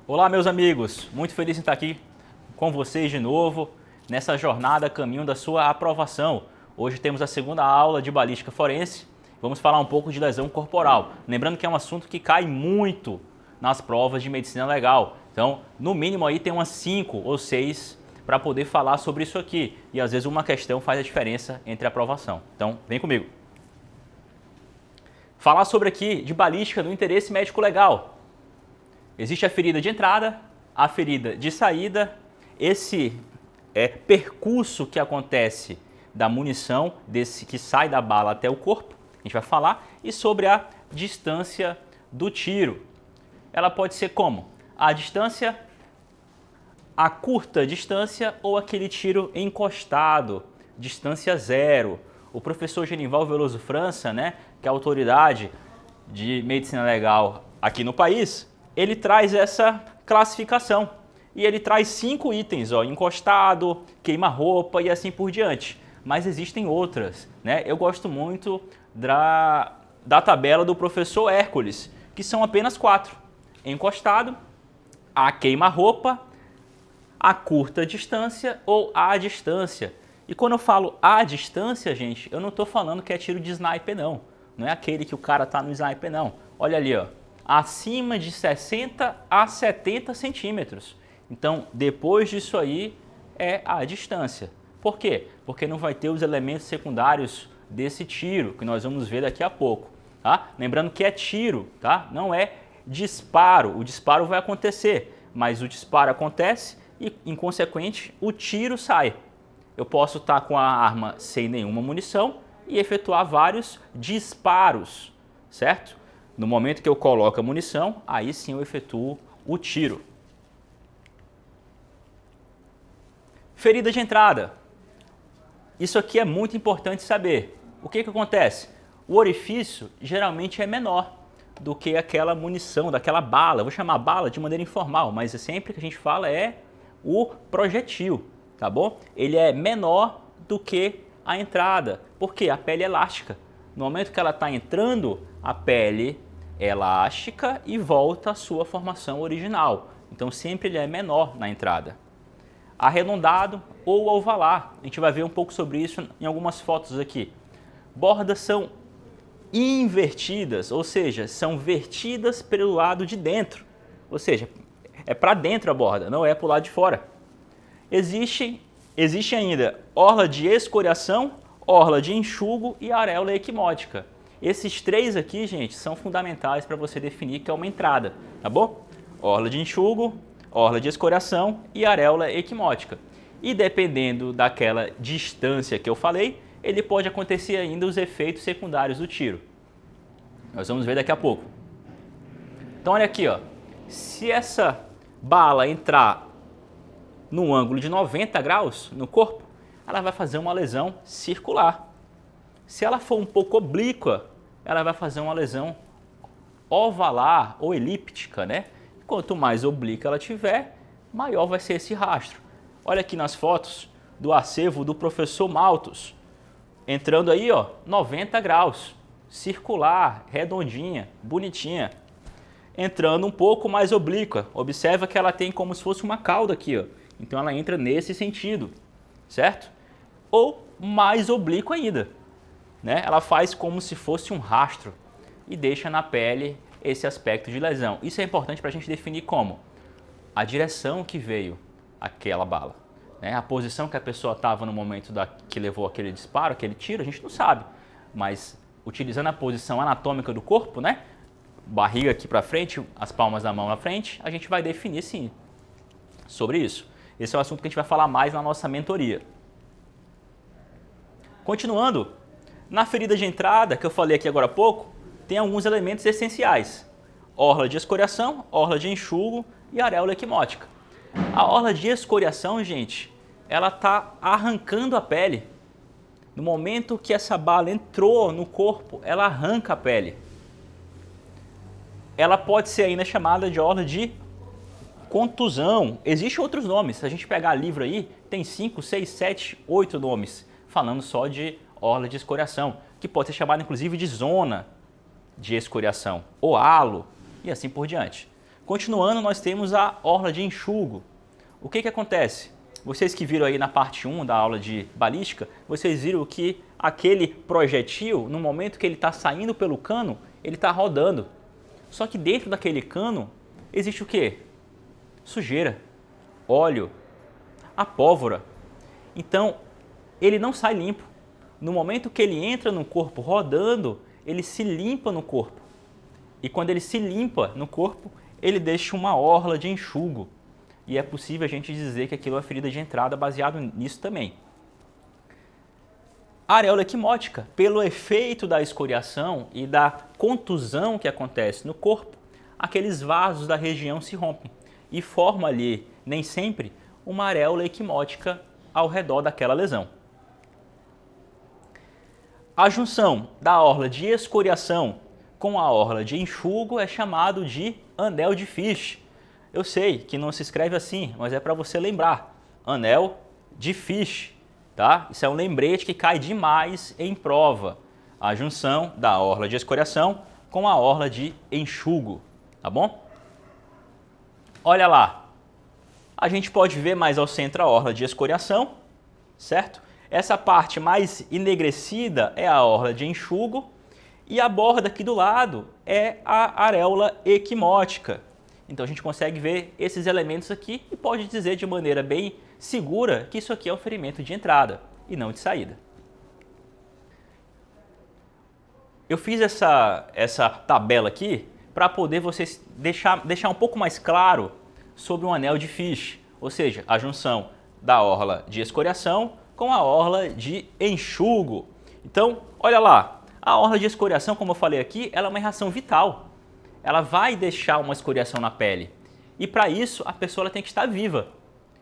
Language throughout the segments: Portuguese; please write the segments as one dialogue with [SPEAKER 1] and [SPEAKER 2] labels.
[SPEAKER 1] Olá, meus amigos, muito feliz em estar aqui com vocês de novo nessa jornada a caminho da sua aprovação. Hoje temos a segunda aula de balística forense, vamos falar um pouco de lesão corporal. Lembrando que é um assunto que cai muito nas provas de medicina legal, então no mínimo aí tem umas 5 ou 6 para poder falar sobre isso aqui e às vezes uma questão faz a diferença entre a aprovação. Então vem comigo. Falar sobre aqui de balística no interesse médico legal. Existe a ferida de entrada, a ferida de saída, esse percurso que acontece da munição, desse que sai da bala até o corpo, a gente vai falar, e sobre a distância do tiro. Ela pode ser como? A distância, a curta distância ou aquele tiro encostado, distância zero. O professor Genival Veloso França, que é a autoridade de medicina legal aqui no país, ele traz essa classificação e ele traz 5 itens, encostado, queima-roupa e assim por diante. Mas existem outras, Eu gosto muito da tabela do professor Hércules, que são apenas 4. Encostado, a queima-roupa, a curta distância ou a distância. E quando eu falo a distância, gente, eu não estou falando que é tiro de sniper, não. Não é aquele que o cara tá no sniper, não. Olha ali, acima de 60 a 70 centímetros. Então, depois disso aí é a distância. Por quê? Porque não vai ter os elementos secundários desse tiro, que nós vamos ver daqui a pouco. Tá? Lembrando que é tiro, tá? Não é disparo. O disparo vai acontecer, mas o disparo acontece e, em consequente, o tiro sai. Eu posso estar com a arma sem nenhuma munição e efetuar vários disparos, certo? No momento que eu coloco a munição, aí sim eu efetuo o tiro. Ferida de entrada. Isso aqui é muito importante saber. O que acontece? O orifício geralmente é menor do que aquela munição, daquela bala. Eu vou chamar bala de maneira informal, mas sempre que a gente fala é o projetil, tá bom? Ele é menor do que a entrada, porque a pele é elástica. No momento que ela está entrando, a pele é elástica e volta à sua formação original. Então sempre ele é menor na entrada. Arredondado ou ovalar. A gente vai ver um pouco sobre isso em algumas fotos aqui. Bordas são invertidas, ou seja, são vertidas pelo lado de dentro. Ou seja, é para dentro a borda, não é para o lado de fora. Existe ainda orla de escoriação, orla de enxugo e areola equimótica. Esses 3 aqui, gente, são fundamentais para você definir que é uma entrada, tá bom? Orla de enxugo, orla de escoriação e areola equimótica. E dependendo daquela distância que eu falei, ele pode acontecer ainda os efeitos secundários do tiro. Nós vamos ver daqui a pouco. Então olha aqui, se essa bala entrar num ângulo de 90 graus no corpo, ela vai fazer uma lesão circular. Se ela for um pouco oblíqua, ela vai fazer uma lesão ovalar ou elíptica, Quanto mais oblíqua ela tiver, maior vai ser esse rastro. Olha aqui nas fotos do acervo do professor Malthus, entrando aí, 90 graus, circular, redondinha, bonitinha. Entrando um pouco mais oblíqua, observa que ela tem como se fosse uma cauda aqui, Então ela entra nesse sentido, certo? Ou mais oblíqua ainda, Ela faz como se fosse um rastro e deixa na pele esse aspecto de lesão. Isso é importante para a gente definir como a direção que veio aquela bala, A posição que a pessoa estava no momento que levou aquele disparo, aquele tiro, a gente não sabe, mas utilizando a posição anatômica do corpo, barriga aqui para frente, as palmas da mão na frente, a gente vai definir sim sobre isso. Esse é o assunto que a gente vai falar mais na nossa mentoria. Continuando, na ferida de entrada, que eu falei aqui agora há pouco, tem alguns elementos essenciais. Orla de escoriação, orla de enxugo e areola equimótica. A orla de escoriação, gente, ela está arrancando a pele. No momento que essa bala entrou no corpo, ela arranca a pele. Ela pode ser ainda chamada de orla de contusão. Existem outros nomes. Se a gente pegar livro aí, tem 5, 6, 7, 8 nomes falando só de orla de escoriação, que pode ser chamada inclusive de zona de escoriação, ou halo, e assim por diante. Continuando, nós temos a orla de enxugo. O que acontece? Vocês que viram aí na parte 1 da aula de balística, vocês viram que aquele projetil, no momento que ele está saindo pelo cano, ele está rodando. Só que dentro daquele cano existe o quê? Sujeira, óleo, a pólvora. Então, ele não sai limpo. No momento que ele entra no corpo rodando, ele se limpa no corpo. E quando ele se limpa no corpo, ele deixa uma orla de enxugo. E é possível a gente dizer que aquilo é ferida de entrada baseado nisso também. A areola equimótica, pelo efeito da escoriação e da contusão que acontece no corpo, aqueles vasos da região se rompem e formam ali, nem sempre, uma areola equimótica ao redor daquela lesão. A junção da orla de escoriação com a orla de enxugo é chamado de anel de Fish. Eu sei que não se escreve assim, mas é para você lembrar. Anel de Fish, tá? Isso é um lembrete que cai demais em prova. A junção da orla de escoriação com a orla de enxugo, tá bom? Olha lá. A gente pode ver mais ao centro a orla de escoriação, certo? Essa parte mais enegrecida é a orla de enxugo e a borda aqui do lado é a areola equimótica. Então a gente consegue ver esses elementos aqui e pode dizer de maneira bem segura que isso aqui é um ferimento de entrada e não de saída. Eu fiz essa tabela aqui para poder vocês deixar um pouco mais claro sobre um anel de Fish, ou seja, a junção da orla de escoriação com a orla de enxugo. Então, olha lá, a orla de escoriação, como eu falei aqui, ela é uma reação vital. Ela vai deixar uma escoriação na pele. E para isso, a pessoa tem que estar viva.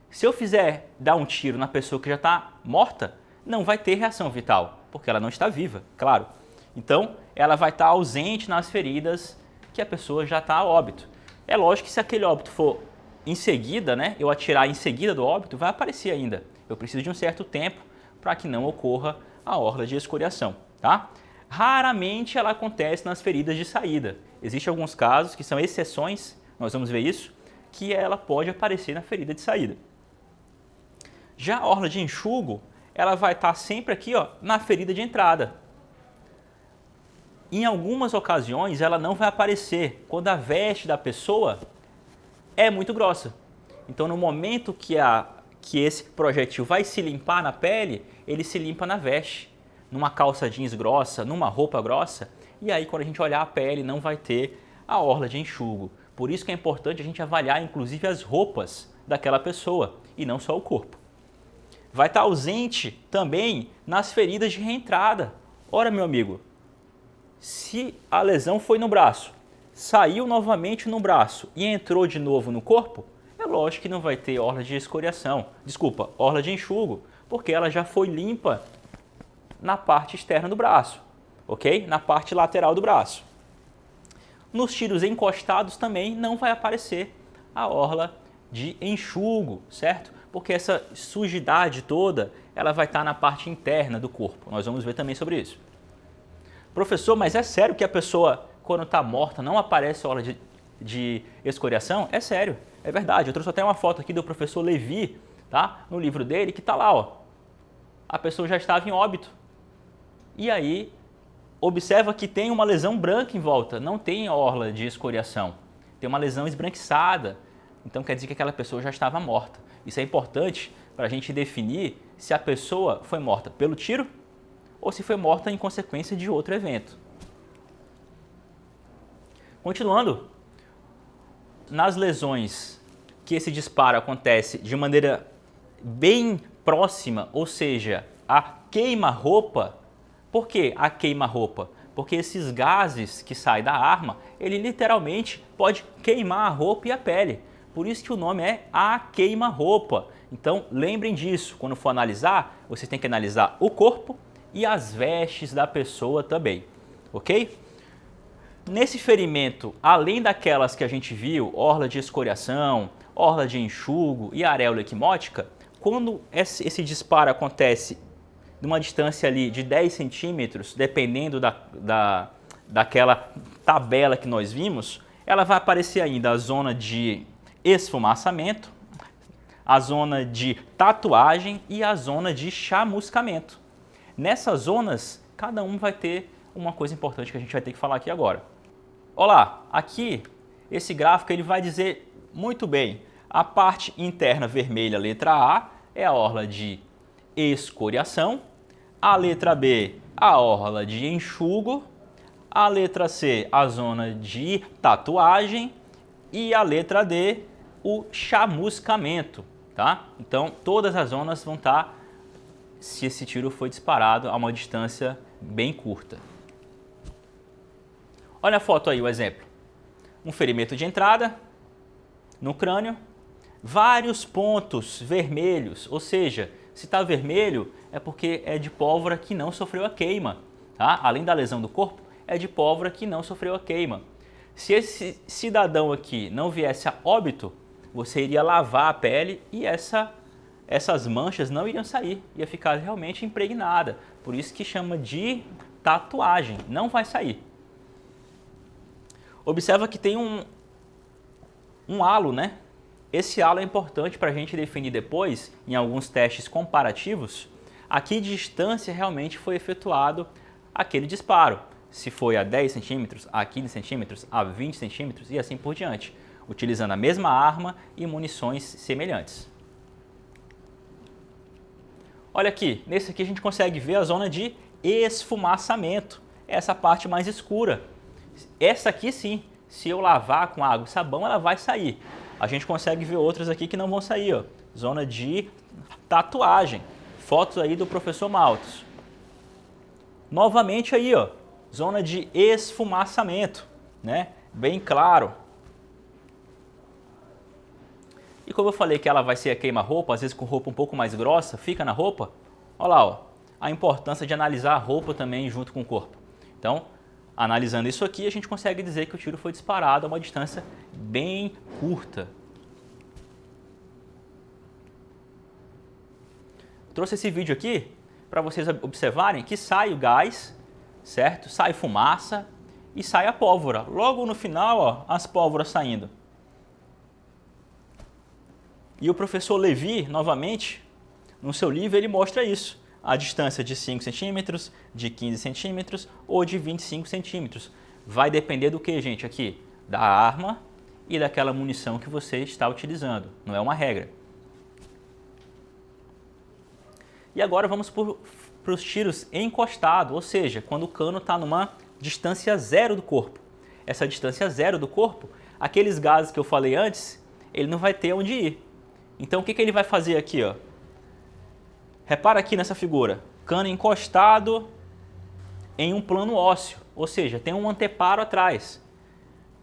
[SPEAKER 1] Se eu fizer dar um tiro na pessoa que já está morta, não vai ter reação vital, porque ela não está viva, claro. Então, ela vai estar ausente nas feridas que a pessoa já está a óbito. É lógico que se aquele óbito for em seguida, né, eu atirar em seguida do óbito, vai aparecer ainda. Eu preciso de um certo tempo para que não ocorra a orla de escoriação, tá? Raramente ela acontece nas feridas de saída. Existem alguns casos que são exceções, nós vamos ver isso, que ela pode aparecer na ferida de saída. Já a orla de enxugo, ela vai estar sempre aqui, ó, na ferida de entrada. Em algumas ocasiões ela não vai aparecer quando a veste da pessoa é muito grossa. Então no momento que esse projetil vai se limpar na pele, ele se limpa na veste, numa calça jeans grossa, numa roupa grossa, e aí quando a gente olhar a pele não vai ter a orla de enxugo. Por isso que é importante a gente avaliar inclusive as roupas daquela pessoa e não só o corpo. Vai estar ausente também nas feridas de reentrada. Ora, meu amigo, se a lesão foi no braço, saiu novamente no braço e entrou de novo no corpo, é lógico que não vai ter orla de escoriação, orla de enxugo, porque ela já foi limpa na parte externa do braço, ok? Na parte lateral do braço. Nos tiros encostados também não vai aparecer a orla de enxugo, certo? Porque essa sujidade toda, ela vai estar na parte interna do corpo. Nós vamos ver também sobre isso. Professor, mas é sério que a pessoa, quando está morta, não aparece a orla de escoriação? É sério, é verdade. Eu trouxe até uma foto aqui do professor Levi, tá? No livro dele, que está lá, ó. A pessoa já estava em óbito. E aí, observa que tem uma lesão branca em volta, não tem orla de escoriação. Tem uma lesão esbranquiçada, então quer dizer que aquela pessoa já estava morta. Isso é importante para a gente definir se a pessoa foi morta pelo tiro ou se foi morta em consequência de outro evento. Continuando, nas lesões que esse disparo acontece de maneira bem próxima, ou seja, a queima-roupa. Por que a queima-roupa? Porque esses gases que saem da arma, ele literalmente pode queimar a roupa e a pele. Por isso que o nome é a queima-roupa. Então lembrem disso, quando for analisar, você tem que analisar o corpo e as vestes da pessoa também, ok? Nesse ferimento, além daquelas que a gente viu, orla de escoriação, orla de enxugo e areola equimótica, quando esse disparo acontece numa distância ali de 10 centímetros, dependendo daquela tabela que nós vimos, ela vai aparecer ainda a zona de esfumaçamento, a zona de tatuagem e a zona de chamuscamento. Nessas zonas, cada um vai ter uma coisa importante que a gente vai ter que falar aqui agora. Olá, aqui esse gráfico ele vai dizer muito bem, a parte interna vermelha, letra A, é a orla de escoriação, a letra B, a orla de enxugo, a letra C, a zona de tatuagem e a letra D, o chamuscamento, tá? Então, todas as zonas vão estar, se esse tiro foi disparado a uma distância bem curta. Olha a foto aí, o exemplo. Um ferimento de entrada no crânio, vários pontos vermelhos, ou seja, se está vermelho é porque é de pólvora que não sofreu a queima, tá? Além da lesão do corpo, é de pólvora que não sofreu a queima. Se esse cidadão aqui não viesse a óbito, você iria lavar a pele e essas manchas não iriam sair, ia ficar realmente impregnada. Por isso que chama de tatuagem, não vai sair. Observa que tem um halo, né? Esse halo é importante para a gente definir depois, em alguns testes comparativos, a que distância realmente foi efetuado aquele disparo. Se foi a 10 centímetros, a 15 centímetros, a 20 centímetros e assim por diante, utilizando a mesma arma e munições semelhantes. Olha aqui, nesse aqui a gente consegue ver a zona de esfumaçamento, essa parte mais escura. Essa aqui sim, se eu lavar com água e sabão, ela vai sair. A gente consegue ver outras aqui que não vão sair, ó. Zona de tatuagem, fotos aí do professor Maltos. Novamente aí, ó, zona de esfumaçamento, né? Bem claro. E como eu falei que ela vai ser a queima-roupa, às vezes com roupa um pouco mais grossa, fica na roupa, olha lá, ó, a importância de analisar a roupa também junto com o corpo. Então, analisando isso aqui, a gente consegue dizer que o tiro foi disparado a uma distância bem curta. Trouxe esse vídeo aqui para vocês observarem que sai o gás, certo? Sai fumaça e sai a pólvora. Logo no final, ó, as pólvoras saindo. E o professor Levi, novamente, no seu livro, ele mostra isso. A distância de 5 centímetros, de 15 centímetros ou de 25 centímetros. Vai depender do que, gente, aqui? Da arma e daquela munição que você está utilizando. Não é uma regra. E agora vamos para os tiros encostados, ou seja, quando o cano está numa distância zero do corpo. Essa distância zero do corpo, aqueles gases que eu falei antes, ele não vai ter onde ir. Então o que ele vai fazer aqui, ó? Repara aqui nessa figura, cano encostado em um plano ósseo, ou seja, tem um anteparo atrás.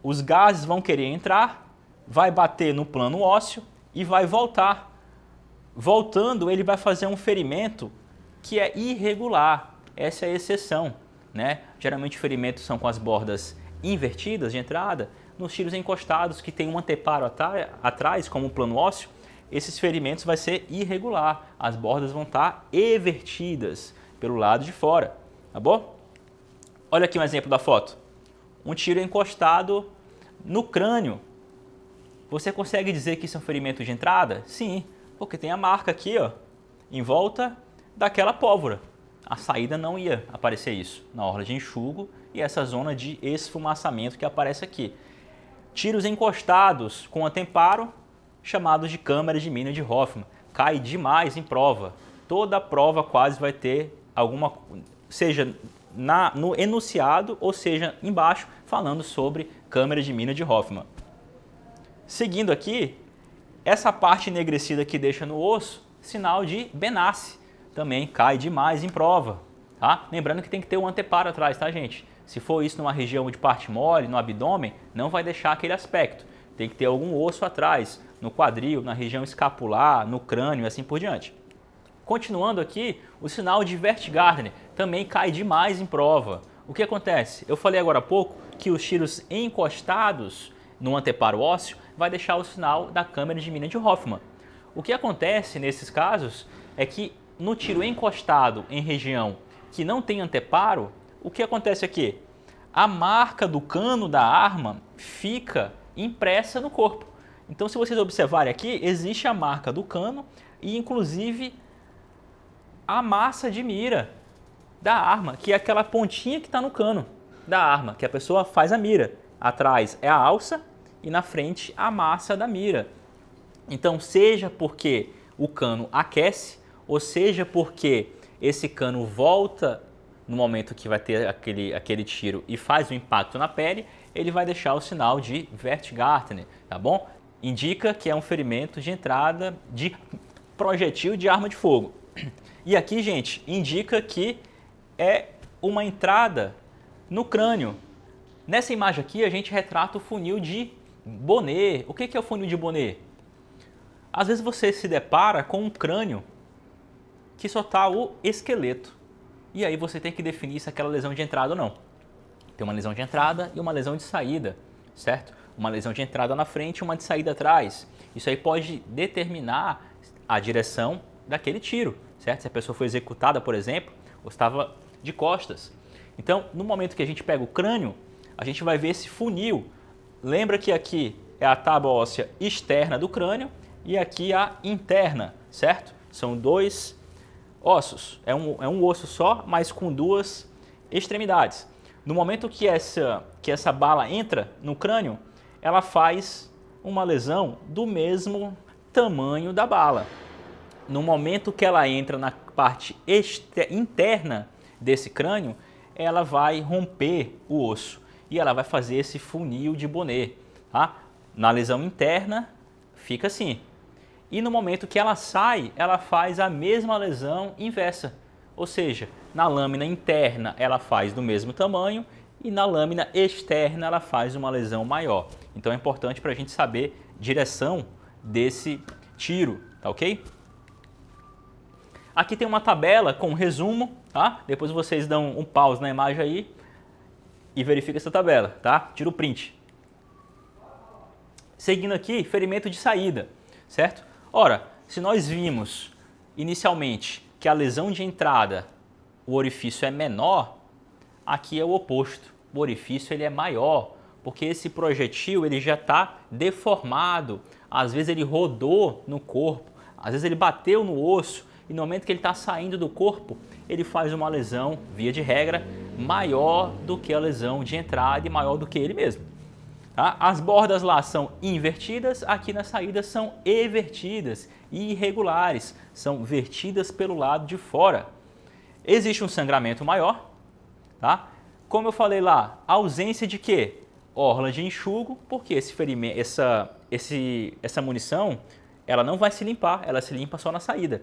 [SPEAKER 1] Os gases vão querer entrar, vai bater no plano ósseo e vai voltar. Voltando, ele vai fazer um ferimento que é irregular, essa é a exceção, né? Geralmente ferimentos são com as bordas invertidas de entrada, nos tiros encostados que tem um anteparo atrás, como um plano ósseo, esses ferimentos vai ser irregular, as bordas vão estar evertidas pelo lado de fora, tá bom? Olha aqui um exemplo da foto, um tiro encostado no crânio. Você consegue dizer que isso é um ferimento de entrada? Sim, porque tem a marca aqui, ó, em volta daquela pólvora. A saída não ia aparecer isso, na orla de enxugo e essa zona de esfumaçamento que aparece aqui. Tiros encostados com anteparo, chamados de câmara de mina de Hoffman. Cai demais em prova. Toda prova quase vai ter alguma, seja no enunciado ou seja embaixo, falando sobre câmara de mina de Hoffman. Seguindo aqui, essa parte enegrecida que deixa no osso, sinal de Benassi. Também cai demais em prova. Tá? Lembrando que tem que ter um anteparo atrás, tá, gente? Se for isso numa região de parte mole, no abdômen, não vai deixar aquele aspecto. Tem que ter algum osso atrás, no quadril, na região escapular, no crânio e assim por diante. Continuando aqui, o sinal de Wertgardner também cai demais em prova. O que acontece? Eu falei agora há pouco que os tiros encostados no anteparo ósseo vai deixar o sinal da câmara de mina de Hoffman. O que acontece nesses casos é que no tiro encostado em região que não tem anteparo, o que acontece aqui? a marca do cano da arma fica impressa no corpo. Então, se vocês observarem aqui, existe a marca do cano e, inclusive, a massa de mira da arma, que é aquela pontinha que está no cano da arma, que a pessoa faz a mira. Atrás é a alça e na frente a massa da mira. Então, seja porque o cano aquece, ou seja porque esse cano volta no momento que vai ter aquele tiro e faz o impacto na pele, ele vai deixar o sinal de Wertgartner, tá bom? Indica que é um ferimento de entrada de projetil de arma de fogo. E aqui, gente, indica que é uma entrada no crânio. Nessa imagem aqui, a gente retrata o funil de Bonnet. O que é o funil de Bonnet? Às vezes você se depara com um crânio que só está o esqueleto. E aí você tem que definir se aquela lesão de entrada ou não. Tem uma lesão de entrada e uma lesão de saída, certo? Uma lesão de entrada na frente e uma de saída atrás. Isso aí pode determinar a direção daquele tiro, certo? Se a pessoa foi executada, por exemplo, ou estava de costas. Então, no momento que a gente pega o crânio, a gente vai ver esse funil. Lembra que aqui é a tábua óssea externa do crânio e aqui a interna, certo? São dois ossos. É um osso só, mas com duas extremidades. No momento que essa bala entra no crânio, ela faz uma lesão do mesmo tamanho da bala. No momento que ela entra na parte interna desse crânio, ela vai romper o osso e ela vai fazer esse funil de Bonnet. Tá? Na lesão interna, fica assim. E no momento que ela sai, ela faz a mesma lesão inversa. Ou seja, na lâmina interna ela faz do mesmo tamanho e na lâmina externa ela faz uma lesão maior. Então é importante para a gente saber a direção desse tiro, tá ok? Aqui tem uma tabela com resumo, tá? Depois vocês dão um pause na imagem aí e verifica essa tabela, tá? Tira o print. Seguindo aqui, ferimento de saída, certo? Ora, se nós vimos inicialmente que a lesão de entrada, o orifício é menor, aqui é o oposto. O orifício ele é maior, porque esse projetil ele já está deformado. Às vezes ele rodou no corpo, às vezes ele bateu no osso e no momento que ele está saindo do corpo, ele faz uma lesão, via de regra, maior do que a lesão de entrada e maior do que ele mesmo. Tá? As bordas lá são invertidas, aqui na saída são evertidas e irregulares, são vertidas pelo lado de fora. Existe um sangramento maior, tá? Como eu falei lá, ausência de quê? Orla de enxugo, porque essa munição ela não vai se limpar, ela se limpa só na saída,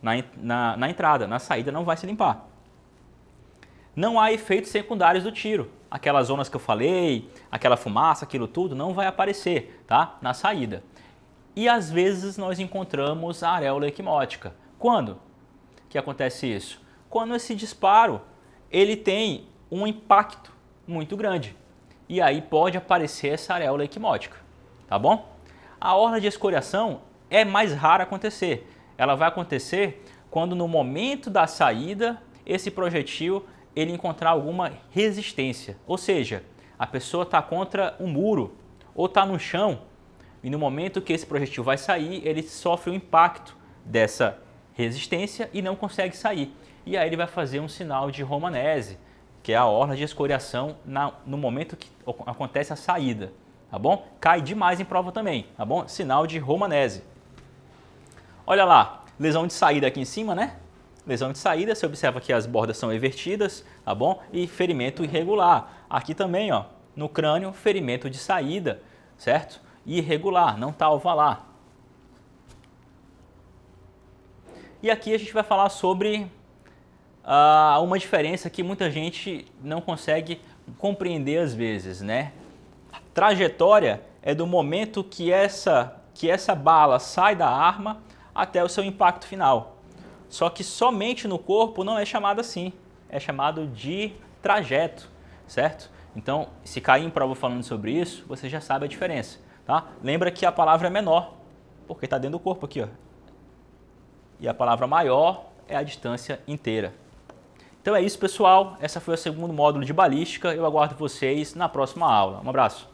[SPEAKER 1] na entrada, na saída não vai se limpar. Não há efeitos secundários do tiro. Aquelas zonas que eu falei, aquela fumaça, aquilo tudo, não vai aparecer, tá? Na saída. E às vezes nós encontramos a areola equimótica. Quando que acontece isso? Quando esse disparo ele tem um impacto muito grande. E aí pode aparecer essa areola equimótica, tá bom? A orla de escoriação é mais rara acontecer. Ela vai acontecer quando no momento da saída esse projetil ele encontrar alguma resistência, ou seja, a pessoa está contra um muro ou está no chão e no momento que esse projetil vai sair, ele sofre o impacto dessa resistência e não consegue sair. E aí ele vai fazer um sinal de Romanese, que é a orla de escoriação no momento que acontece a saída, tá bom? Cai demais em prova também, tá bom? Sinal de Romanese. Olha lá, lesão de saída aqui em cima, né? Lesão de saída, você observa que as bordas são evertidas, tá bom? E ferimento irregular. Aqui também, ó, no crânio, ferimento de saída, certo? Irregular, não tá alveolar. E aqui a gente vai falar sobre uma diferença que muita gente não consegue compreender às vezes, né? Trajetória é do momento que essa bala sai da arma até o seu impacto final. Só que somente no corpo não é chamado assim, é chamado de trajeto, certo? Então, se cair em prova falando sobre isso, você já sabe a diferença, tá? Lembra que a palavra é menor, porque está dentro do corpo aqui, ó. E a palavra maior é a distância inteira. Então é isso, pessoal. Essa foi o segundo módulo de balística. Eu aguardo vocês na próxima aula. Um abraço.